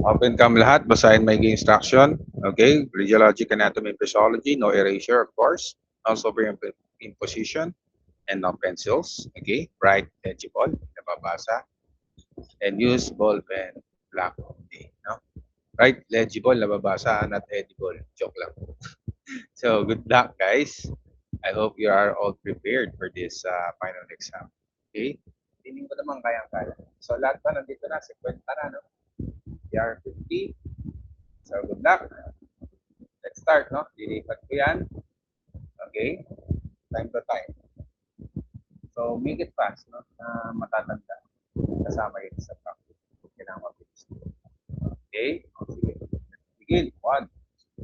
Open cam lahat, basahin maigi instruction. Okay, radiologic anatomy and physiology, no erasure of course. No superimposition and no pencils. Okay, write legible, nababasa. And use ball pen, black only. No? Write legible, nababasa, not edible. Joke lang. So good luck guys. I hope you are all prepared for this final exam. Okay? Hindi ko naman kayang-kaya. So lahat ba nandito na? 50 na, no? PR 50. So good luck. Let's start, no? Lilipat ko yan. Okay? Time to time. So make it fast, no? Na matatanda. Kasama yun sa practice. Kailangan mabilis. Okay? O, sige. Begin. 1,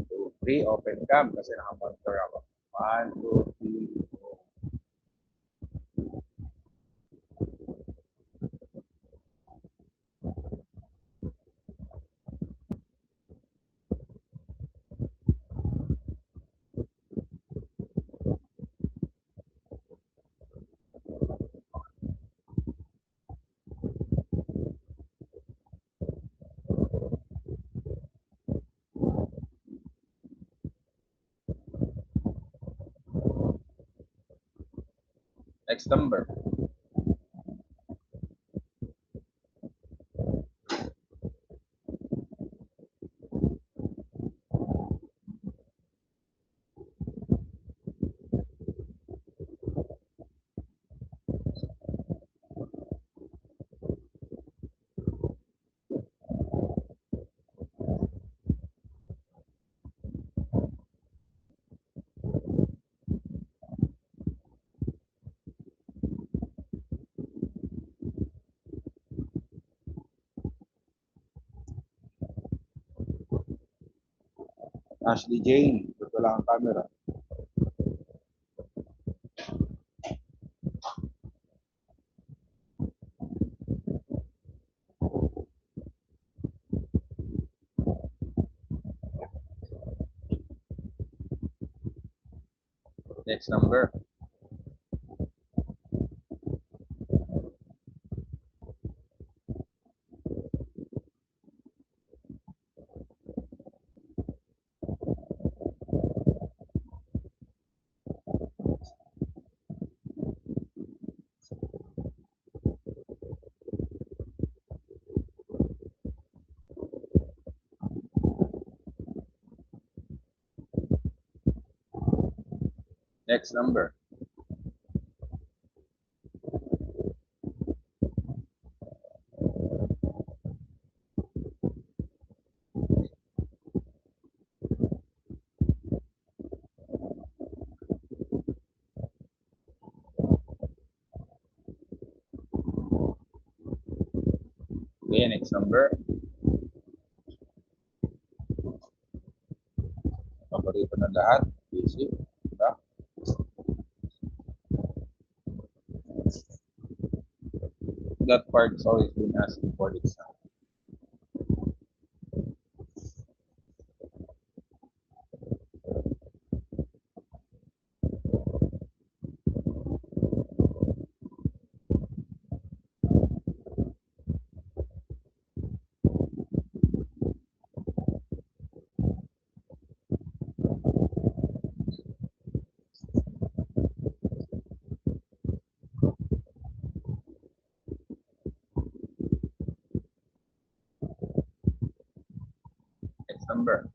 2, 3. Open cam kasi naka-monitor ako. 1, 2, 3, go. Next number. Ashley Jane. Ito lang ang camera. Next number. Next number. Okay, next number. Paborito ng lahat. Busy. Diba? That part has always been asking for the exam. Next number.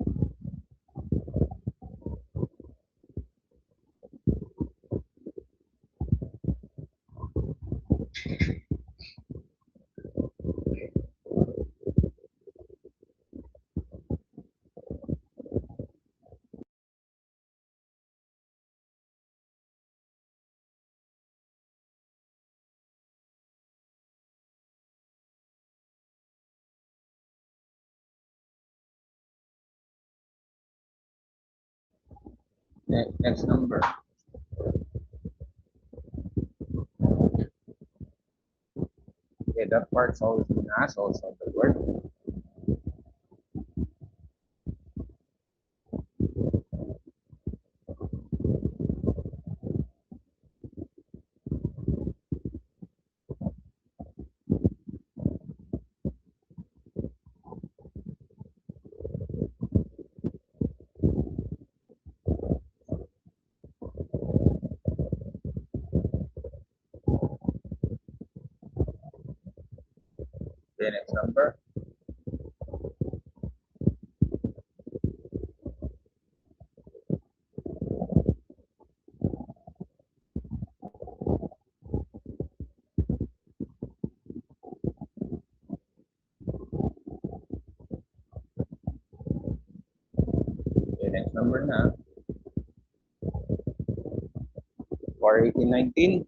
Next number. Okay, that part's always been asked also the word. Okay, next number. Okay, next number na. For 1819.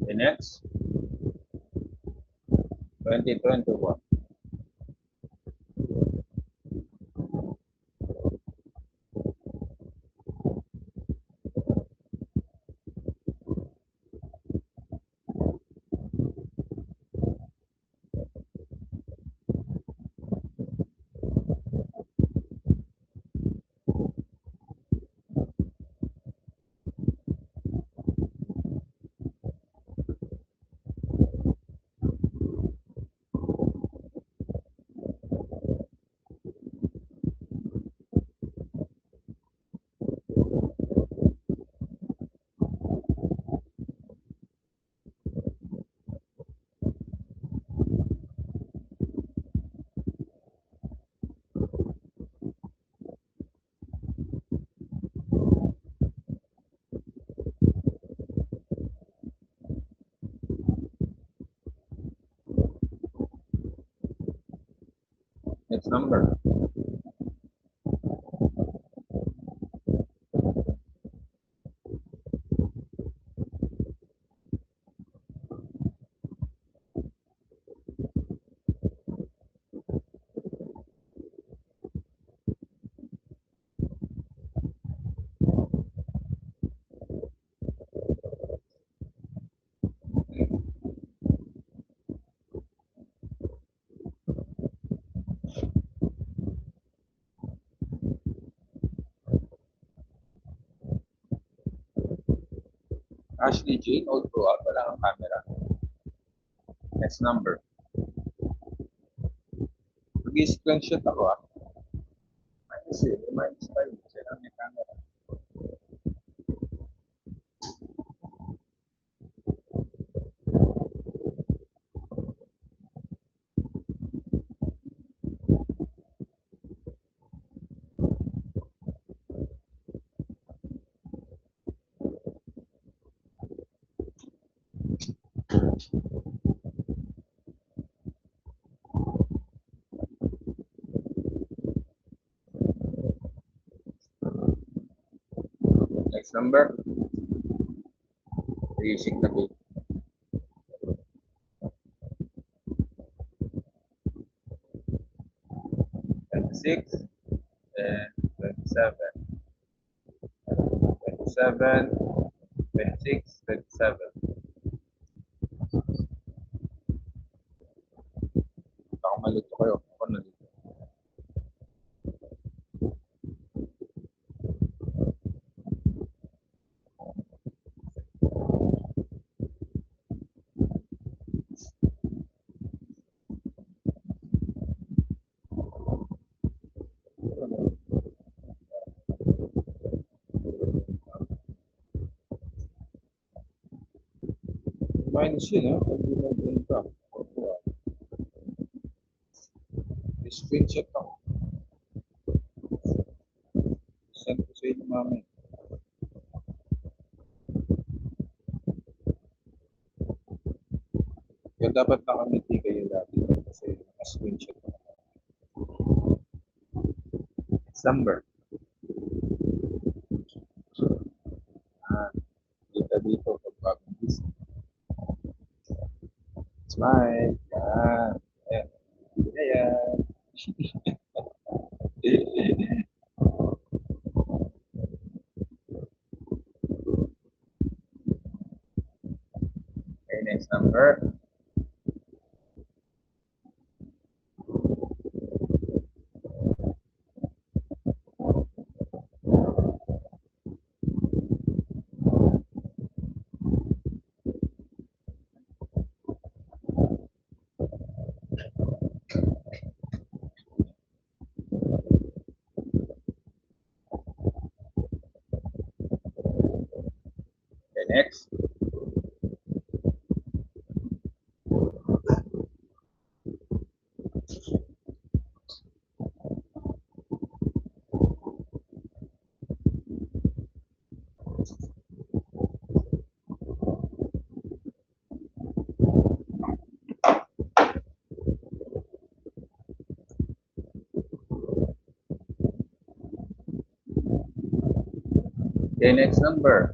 Okay, next. 2021. Next number. Ashley Jane, all throughout. Wala kang camera. Next number. Mag-screenshot ako ah. Minus 5. Kasi lang may camera. Next number. Using the book. 26 and 27. 27, 26, 27. Baka malito kayo. Ako nalito. Minus yun ha. Pag ginagawa ka. Screenshot ako. Send ko sa inyo mamaya. So, dapat nakamiti kayo lagi kasi na-screenshot ko. December. Kita dito pag bagong gising. Smile. Yan. Ayan. Ayan. Okay, next number. Okay, next. Okay, next number.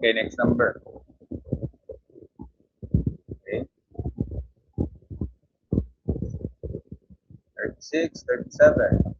Okay, next number. Okay, 36, 37.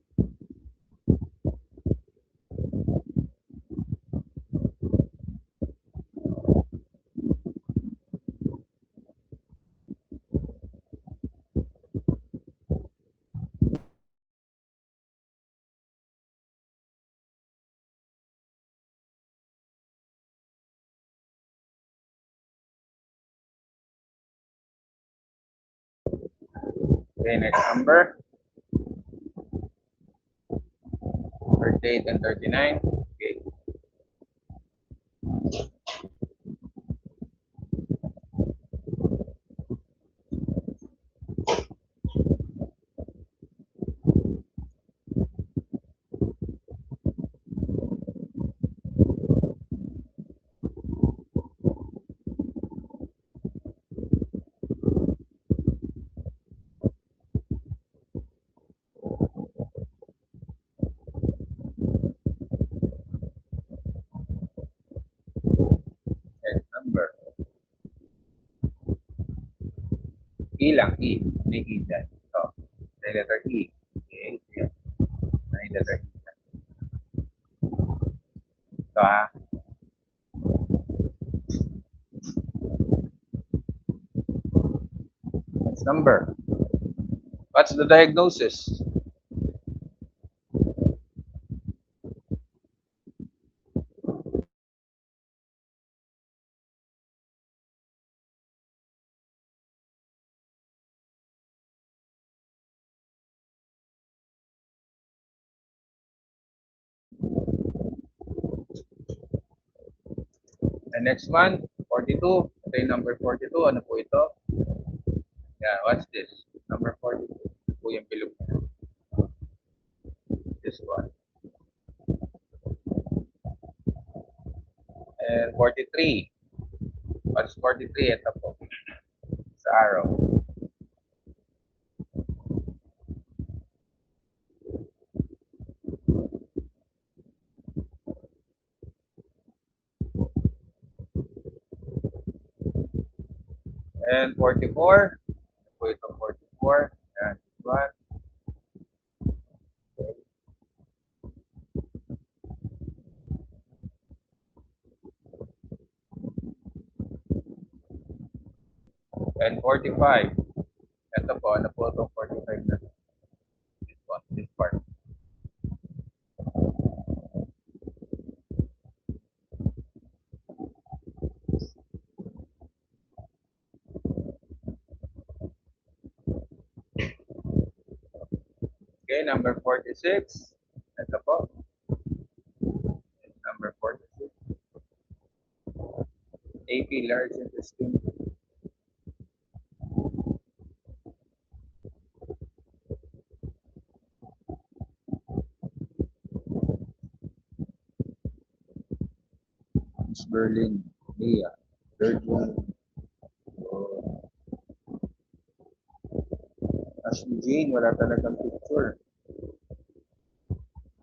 Okay, next number. 38 and 39. Okay. Next number. E lang, E. May E dyan. So, may letter E. Okay, yan. May letter E dyan. Ito ha. Next number. What's the diagnosis? The next one, 42. Ito yung number 42. Ano po ito? Yeah, what's this? Number 42. Ito po yung bilog niya. This one. And 43. What's 43? Ito po. Sa arrow. And 44. Ito po itong 44. And this one. Okay. And 45. Ito po. Ano po itong 45 na? This one. This part. Okay, number 46. Ito po. Number 46. AP large intestine. Miss Berlin, Mia, third one. So, Ashley Jane, wala talagang picture.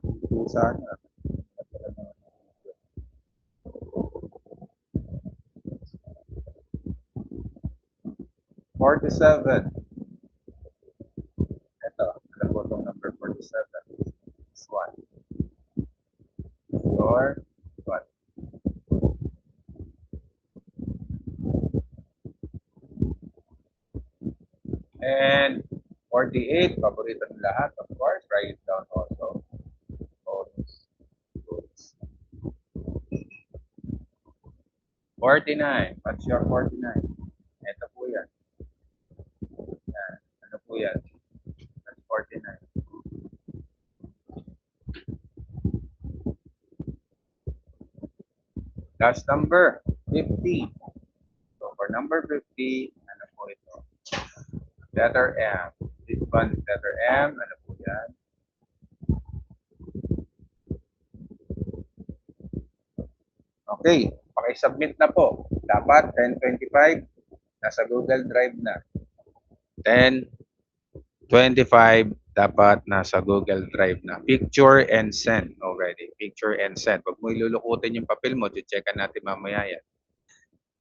Ito sana. Wala talagang picture. 47. Ito, alam ko itong number 47. This one. Your what? And 48, paborito ng lahat, of course. Write it down also. Bonus. Goods. 49. What's your 49? Ito po yan. Yan. Ano po yan? That's 49. Last number, 50. So for number 50, ano po ito? Letter M. This one is letter M. Ano po yan? Okay, paki-submit na po. Dapat 10:25 nasa Google Drive na. 10:25 dapat nasa Google Drive na. Picture and send already. Picture and send. Huwag mo ilulukutin yung papel mo. Checkan natin mamaya yan.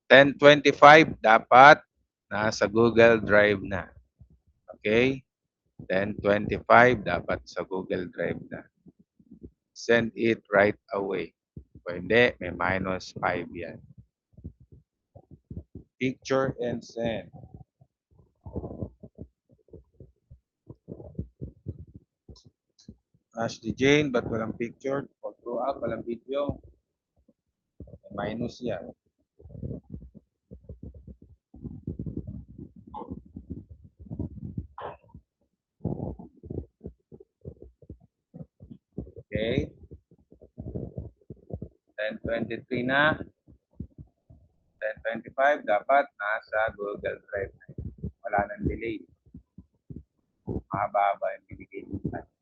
10:25 dapat nasa Google Drive na. Okay? 10:25 dapat sa Google Drive na. Send it right away. Kung hindi, may -5 yan. Picture and send. Ashley Jane, ba't walang picture? Pag throughout, walang video. May minus yan. Okay? 10:23 na. 10:25 dapat nasa Google Drive na. Wala nang delay. Mahaba-haba yung binigay ng time.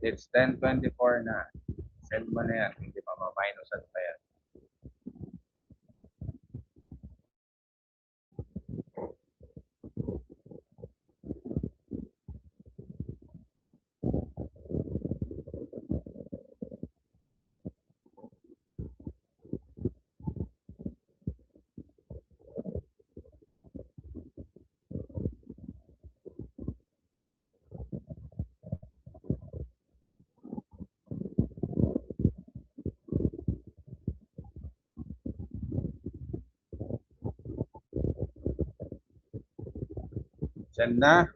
It's 10:24 na. Send mo na yan. Hindi pa ma-minusan pa yan. Send na.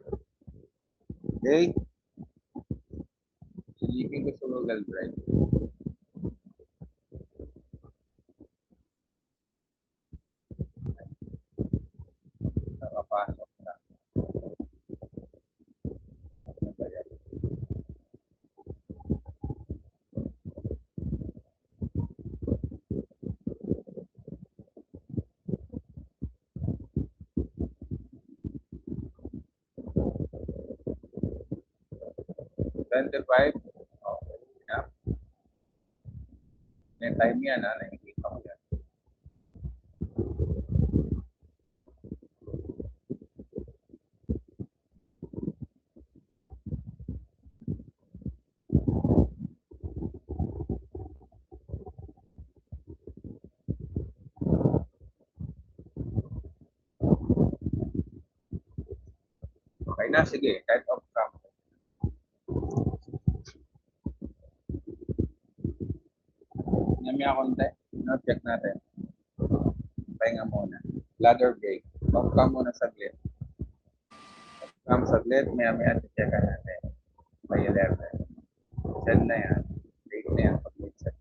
Okay? Silipin ko sa Google Drive. Nakapasok na. Ano ba yan? Twenty-five. Okay. Yeah. May time yan ha. Nakikita ko yan. Okay na. Sige. Kahit off cam. Nami ako konti. No, check natin. Pahinga muna. Ladder break. Off cam muna saglit. Off cam saglit. Maya-maya checkan natin. May 11. Send na yan. Date na yan. Pag-mid set.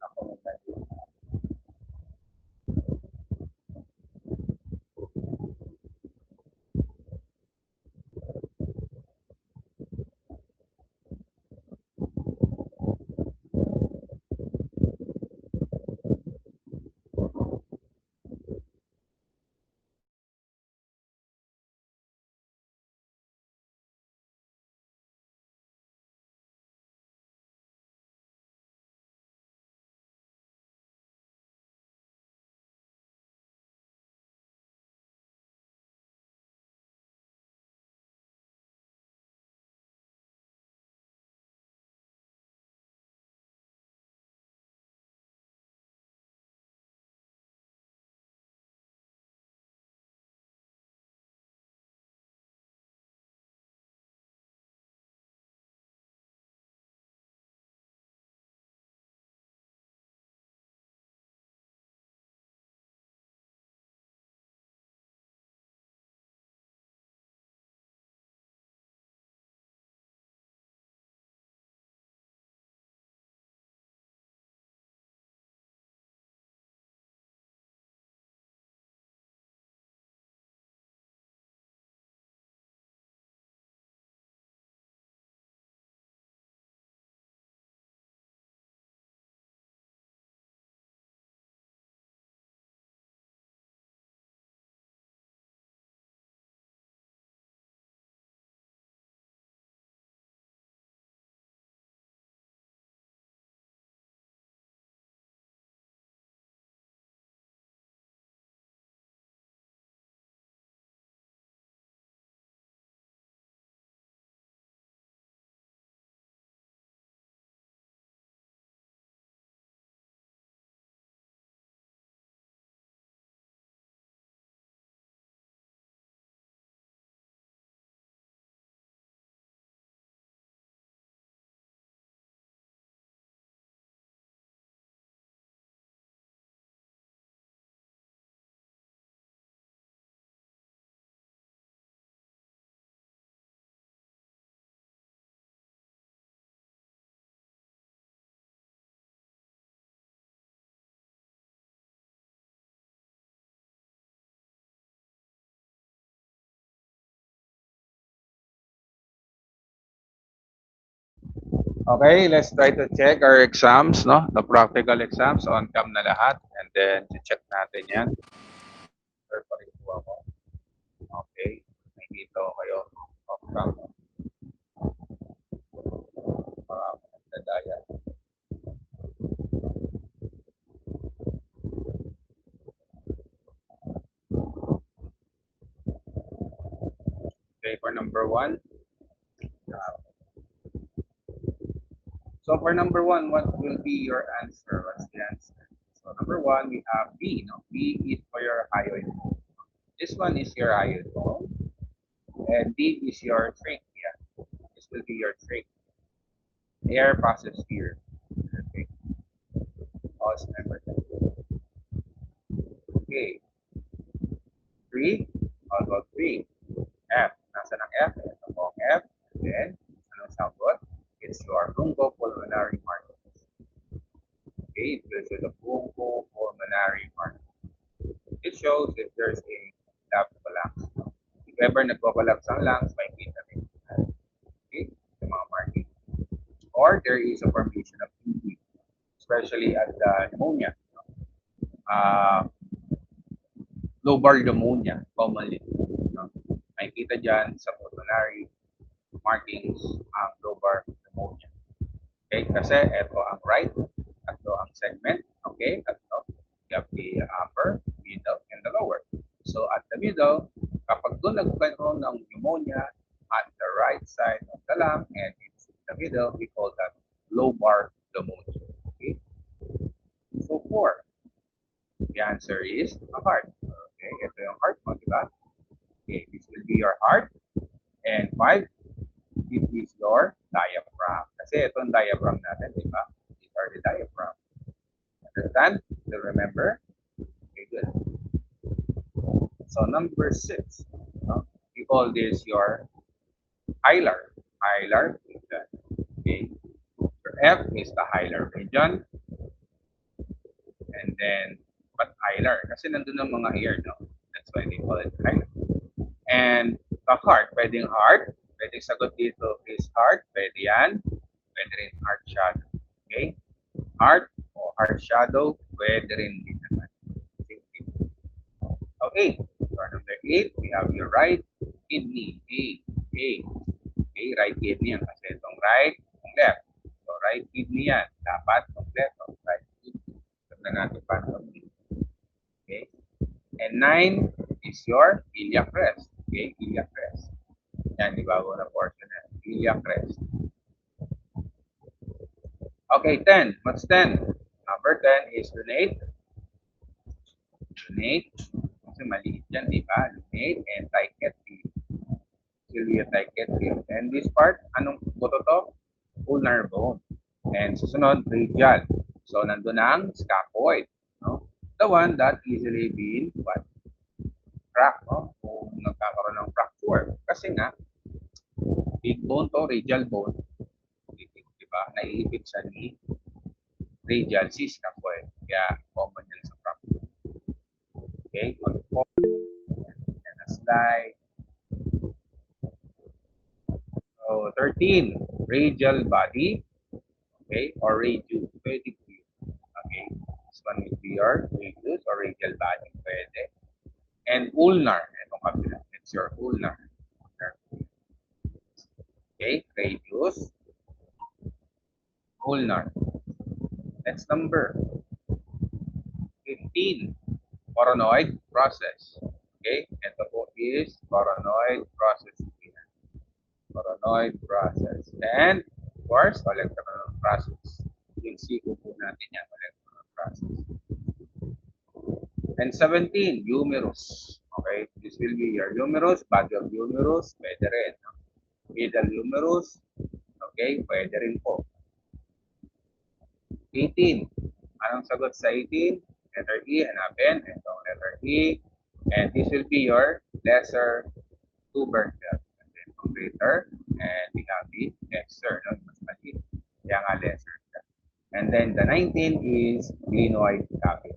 Ako magdali. Okay, let's try to check our exams, no? The practical exams on cam na lahat. And then, check natin yan. Sir, pakikuha ko. Okay, may dito kayo. Off cam. Para magdadaya. Okay, for number one. So for number one, what will be your answer? What's the answer? So number one, we have B. No? B is for your hyoid bone. This one is your hyoid bone. And D is your trachea. This will be your trachea. Air passes here. Okay. Always remember that. Okay. Three. How about three? F. Nasaan ang F? Ito po ang F. And then, anong sagot? It's your bronchopulmonary markers. Okay, it goes to the bronchopulmonary marker. It shows if there's a lab collapse. If ever nagko-collapse ang lungs, may kita rin. Okay, yung mga marking. Or there is a formation of TB, especially at the pneumonia. Uh, Lobar pneumonia, commonly. No? May kita dyan sa pulmonary markings ang lobar pneumonia. Okay, kasi ito ang right, ito ang segment. Okay, ito. You have the upper, middle, and the lower. So at the middle, kapag doon nagkaroon ng pneumonia at the right side of the lung and it's in the middle, we call that lobar pneumonia. Okay, so four. The answer is a heart. Okay, ito yung heart mo, di ba? Okay, this will be your heart. And five, it is your diaphragm. Kasi itong diaphragm natin, di ba? These are the diaphragm. Understand? Do remember? Okay, good. So number six, no? We call this your hilar. Hilar region. Okay. Your F is the hilar region. And then, but hilar? Kasi nandun ang mga ear, no? That's why they call it hilar. And the heart, pwedeng heart. Pwedeng sagot dito is heart. Pwede yan. Pwede rin heart shadow. Okay? Heart o heart shadow, pwede rin din naman. Okay. For number 8, we have your right kidney. A. A. Okay, right kidney yan. Kasi itong right, itong left. So, right kidney yan. Dapat itong left, itong right kidney. Tignan natin paano. Okay. And 9 is your iliac crest. Okay, iliac crest. Yan, di ba? Una portion yan. Iliac crest. Okay, 10. What's 10? Number 10 is lunate. Lunate. Kasi maliit yan, di ba? Lunate and tichet field. Cilia tichet field. And this part, anong buto to? Ulnar bone. And susunod, radial. So, nandun ang scaphoid. No? The one that easily been what? Crack, no? Kung nagkakaroon ng fracture. Kasi nga, big bone to, radial bone. Diba? Naiipit siya ni radial si scaphoid. Kaya common yan sa fracture. Okay? On the and a slide. So, 13, radial body. Okay? Or radius. Pwede po yun. Okay? This one will be your radius or radial body. Pwede. And ulnar. Itong kabila. It's your ulnar. Okay? Radius. Ulnar. Next number. 15. Coronoid process. Okay? Ito po is coronoid process. Coronoid process. And, of course, electron process. Yung siko po natin yan, electron process. And 17, humerus. Okay? This will be your humerus, body of humerus, pwede rin. Middle humerus, okay? Pwede rin po. 18. Anong sagot sa 18? Letter E, hanapin. Itong letter E. And this will be your lesser tubercle. And then greater. And we have the lesser. No? Mas maliit. Kaya nga lesser. And then the 19 is glenoid cavity.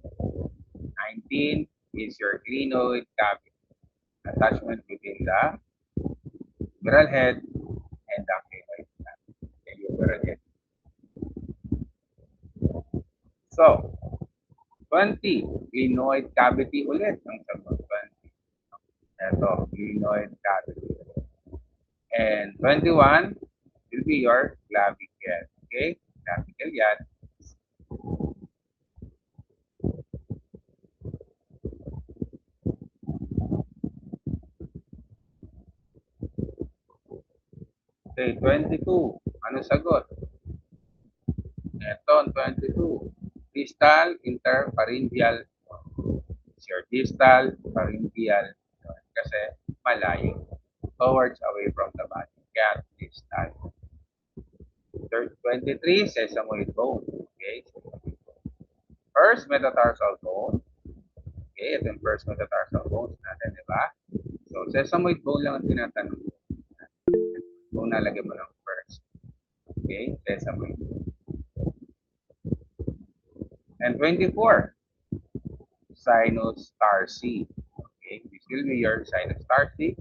19 is your glenoid cavity. Attachment between the neural head and the glenoid cavity. Okay, neural head. So, 20, glenoid cavity ulit ang sagot. 20. Ito, glenoid cavity. And 21 will be your clavicle. Okay? Clavicle yan. Okay, 22. Ano sagot? Ito, 22. Distal interpharyngeal. It's your distal pharyngeal. Kasi malayo. Towards away from the body. Kaya distal. 23, sesamoid bone. Okay? First metatarsal bone. Okay, ito yung first metatarsal bones natin, di ba? So, sesamoid bone lang ang tinatanong. Kung nalagay mo lang first. Okay, sesamoid bone. And 24, sinus tarsi. Okay, this will be your sinus tarsi.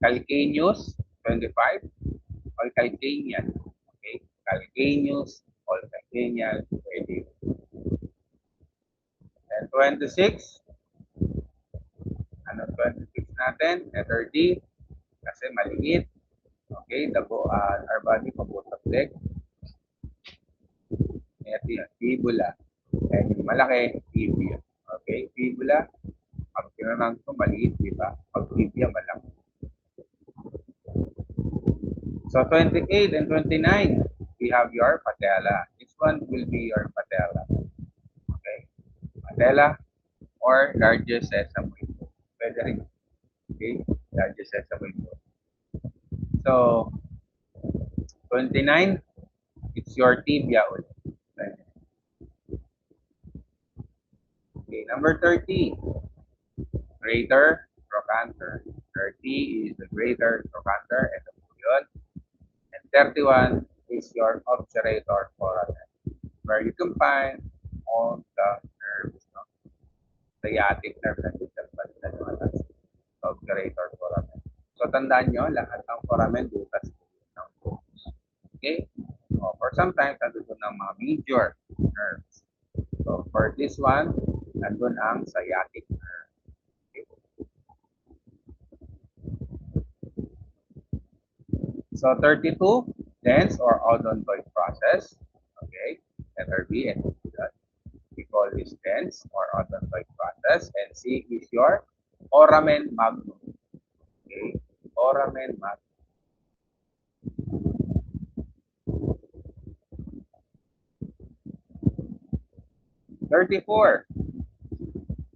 Calcaneus, 25, or calcaneal. Okay, calcaneus, or calcaneal, pwede. And 26, ano 26 natin? Letter D, kasi maliit. Okay, our body, paboot of leg. Ito yung fibula. And yung malaki, tibia. Okay, fibula. Pag tinanong ko, maliit, di ba? Pag tibia, malaki. So 28 and 29, we have your patella. This one will be your patella. Okay, patella or largest sesame bone. Pwede rin. Okay, largest sesame bone. So 29, it's your tibia ulit. Okay, number 30, greater trochanter. 30 is the greater trochanter. Ito po yun. And 31 is your obturator foramen, where you can find all the nerves, no? Sciatic nerve and distal band, obturator foramen. So tandaan nyo, lahat ng foramen butas ng bones. Okay? Or sometimes, nandun ng mga major nerves. So for this one, nandun ang sciatic nerve. Okay? So 32, dense or odontoid process. Okay? Letter B and we call this dense or odontoid process. And C is your foramen magnum. Okay? Foramen magnum. 34.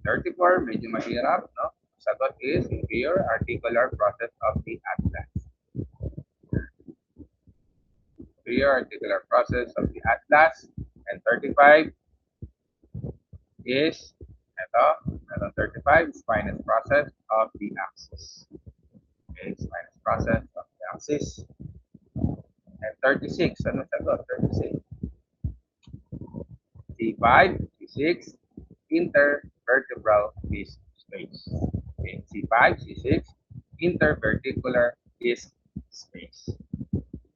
34, medyo mahirap, no? Sagot is inferior articular process of the atlas. Inferior articular process of the atlas. And 35 is, ito 35, spinous process of the axis. Okay, spinous process of the axis. And 36, ano sagot? 36. C5, C6, intervertebral disc space. Okay, C5, C6, interverticular disc space.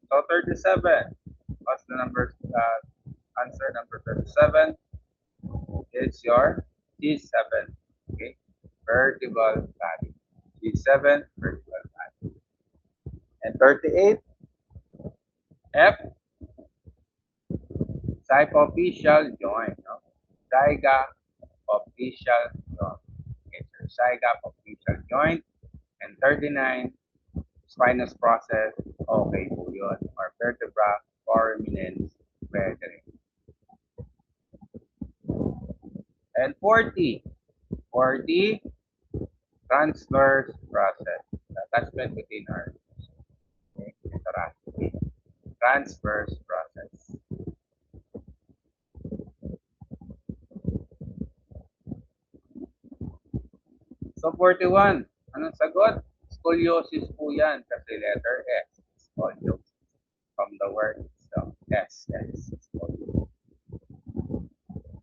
So 37, what's the number, answer number 37? It's your C7, okay, vertebral body. C7, vertebral body. And 38, F, Sypophyseal joint, no? Zygapophyseal joint. Okay, so zygapophyseal joint. And 39, spinous process. Okay po yun. Or vertebra foraminens brethren. And 40, transverse process. The attachment between our okay, transverse process. So 41, anong sagot? Scoliosis po yan kasi letter S. Scoliosis. From the word itself. S.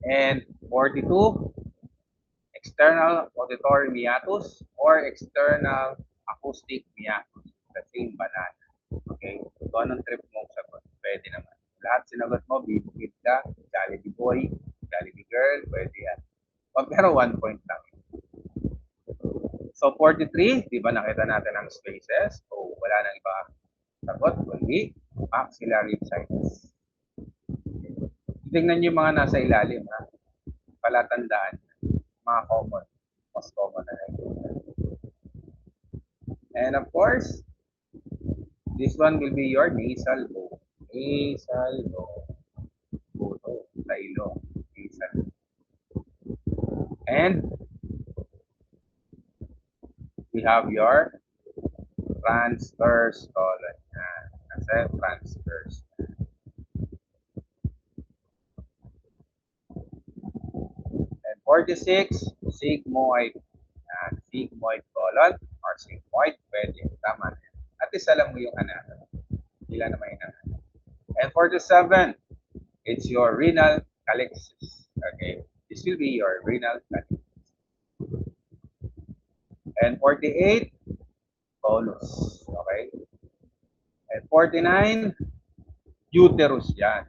And 42, external auditory meatus or external acoustic meatus. The same banana. Okay? So anong trip mo sagot? Pwede naman. Lahat sinagot mo, bibigit ka, Jollibee Boy, girl, pwede yan. Pero 1 point lang. So 43, di ba nakita natin ang spaces? So wala nang iba sagot, kundi maxillary sinus. Tingnan niyo yung mga nasa ilalim, ha? Palatandaan, mga common, most common na rin. And of course, this one will be your nasal bone. Nasal bone. Buto, sa ilong. Nasal. And we have your transverse colon. Kasi transverse. And 46, sigmoid. Sigmoid colon or sigmoid, pwede. Tama na yan. At least alam mo yung anatomy. Ilan naman yung anatomy. And 47, it's your renal calyxis. Okay? This will be your renal calyxis. And 48, bolus. Okay? And 49, uterus yan.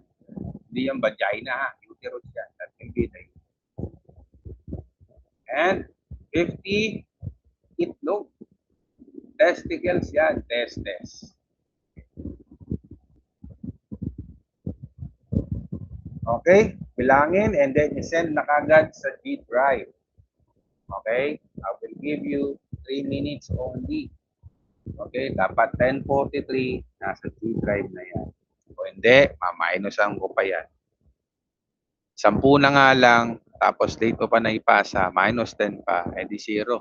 Hindi yung vagina, ha? Uterus yan. That will be the And 50, itlog. Testicles yan. Testes. Okay? Bilangin and then isend na kagad sa G drive. Okay? I will give you 3 minutes only. Okay? Dapat 10:43 nasa G drive na yan. O hindi, mamainosan ko pa yan. 10 na nga lang, tapos late pa na ipasa, minus 10 pa, edi 0.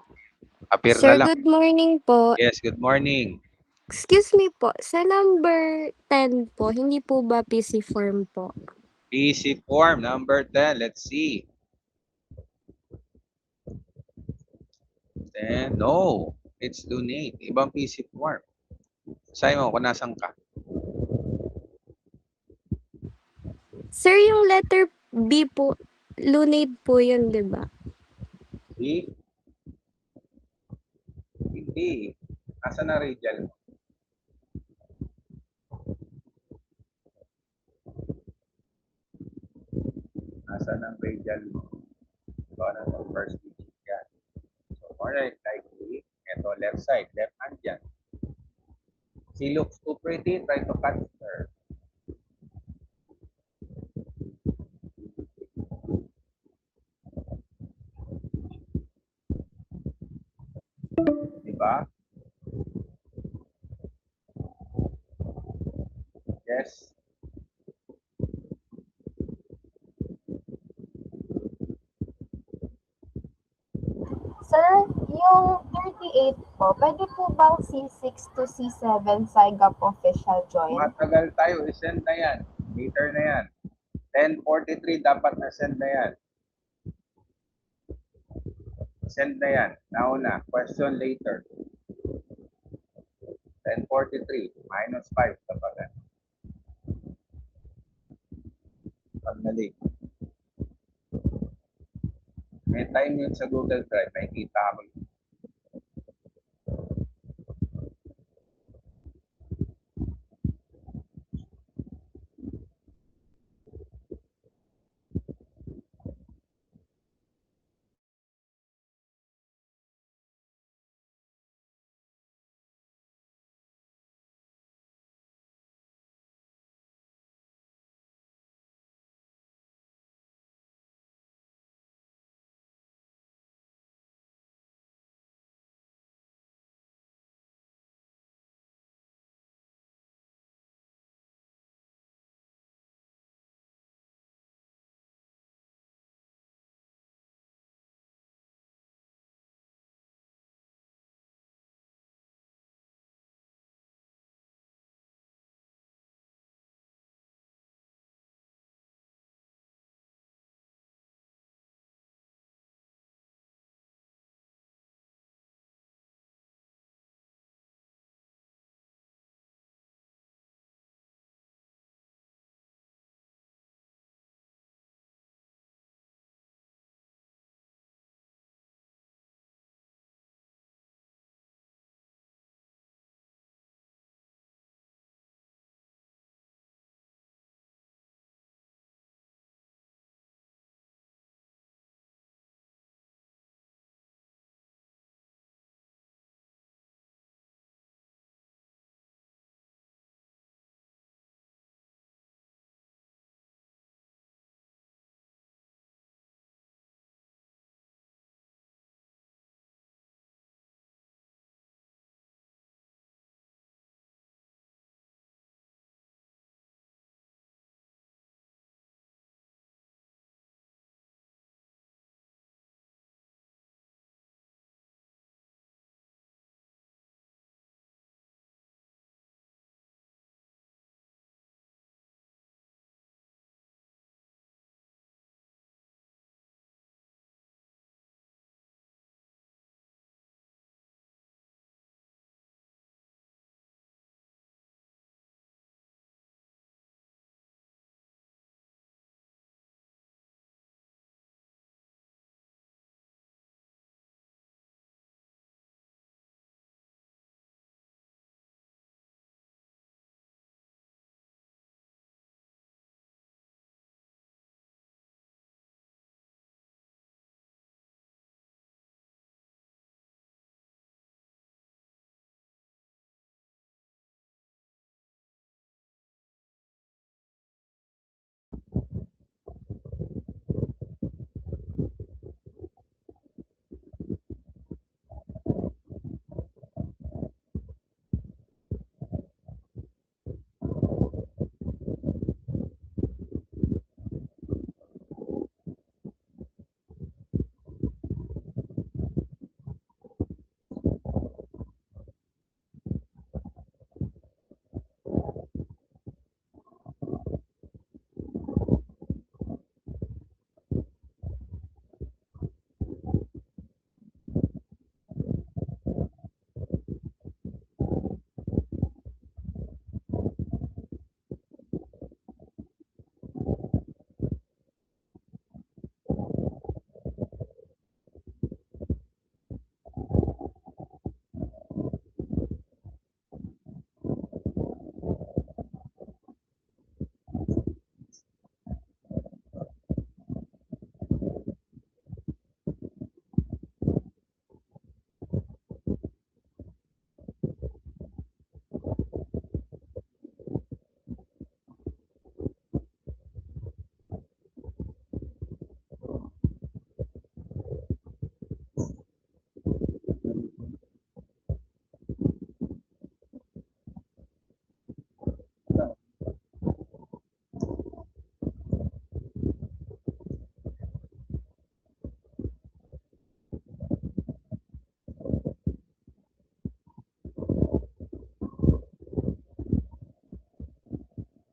Appear na Sir, lang. good morning po. Yes, good morning. Excuse me po, sa number 10 po, hindi po ba PC form po? PC form, number 10. Let's see. Then, no. It's lunate. Ibang PC form. Sabi mo kung nasan ka. Sir, yung letter B po, lunate po yun, di ba? B? Hindi. Nasaan na radial mo? Nasaan ang radial mo? So, ano ang first digit yan? So, more likely, ito left side, left hand yan. She looks too pretty, try to catch her. Diba? Yes. Sir, yung 38 po, pwede po bang C6 to C7 Saiga official join? Matagal tayo, isend na yan. Meter na yan. 10:43 dapat na-send na yan. Send na yan. Nauna. Question later. 10:43 minus 5 kapag pag mali. May time yun sa Google Drive. Nakikita ko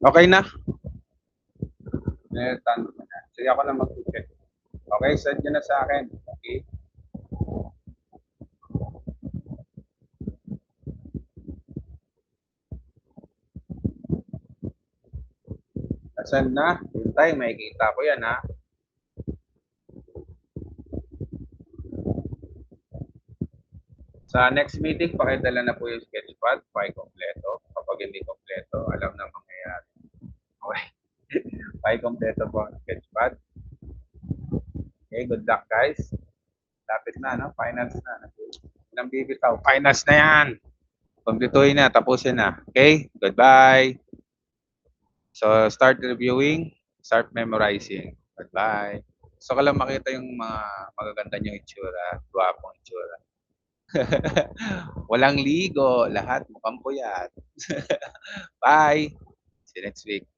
Okay na? Tanong ko na. Sige, ako na mag-check. Okay, send nyo na sa akin. Okay? Send na. Hintay, makikita ko yan ha. Sa next meeting, pakidala na po yung sketchpad, pakikompleto. Kapag hindi kompleto, alam na mangyayari. Okay. Pakikompleto po ang sketchpad. Okay, good luck guys. Lapit na, no? Finals na. Nang bibitaw. Finals na yan. Kompletuhin na, tapusin na. Okay, goodbye. So, start reviewing, start memorizing. Goodbye. Gusto ko lang makita yung mga magaganda niyong itsura, guwapong itsura. Walang ligo, lahat mukhang puyat. Bye. See you next week.